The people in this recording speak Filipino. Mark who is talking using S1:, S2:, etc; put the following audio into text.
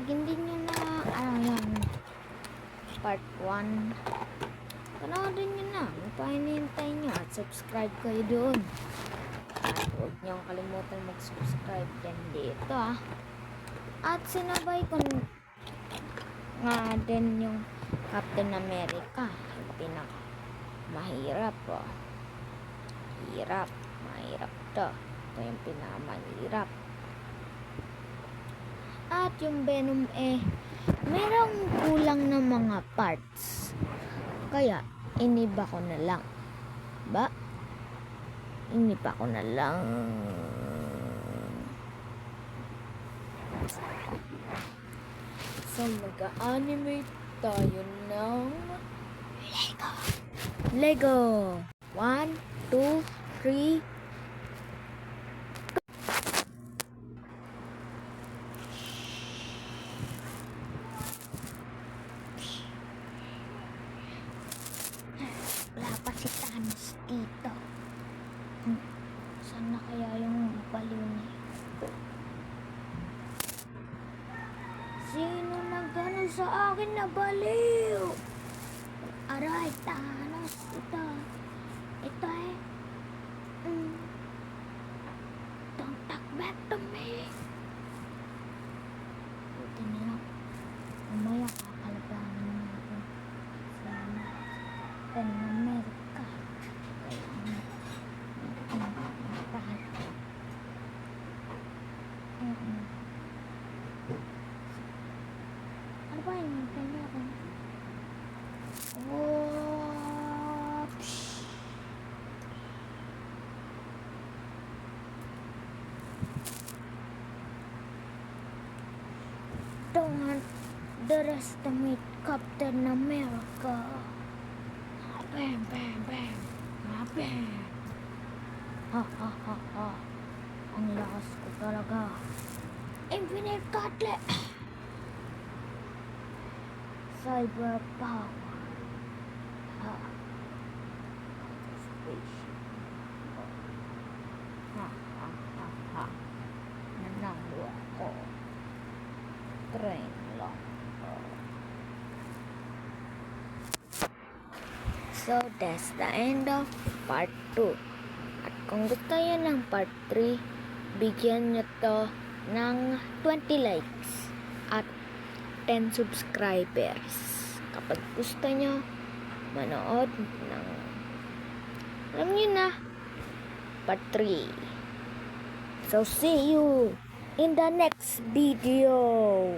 S1: hindi nyo na, yan, part 1. Panoodin nyo na. Magpahinintay nyo at subscribe kayo doon. At huwag nyo kalimutan mag-subscribe din dito, At sinabay ko nga din yung Captain America. Yung pinaka mahirap, Mahirap to. Ito yung pinakamahirap. At yung Venom merong kulang na mga parts. Kaya, iniba ko na lang. Iniba ko na lang. So, mag-animate tayo ng Lego. 1, 2, 3. Wala pa si Thanos dito. Saan na kaya yung balon niya? Sino nagano sa akin na baliw? Aray, Thanos. Ito don't talk back to me. Buti na lang. Umaya kakalabanin natin. Sana. Amerika. Ano ba yung kanya ko? Whoops! Don't underestimate Captain America. Bam, bam, bam. Bam. Ha. Ang lakas ko talaga. Infinite Gauntlet. Cyber power. Spaceship. Ha. Nanalo ako. Train lang. So, that's the end of part 2. At kung gusto nyo ng part 3, bigyan nyo to ng 20 likes at 10 subscribers. Kapag gusto nyo manood ng, alam nyo na, part 3. So, see you in the next video.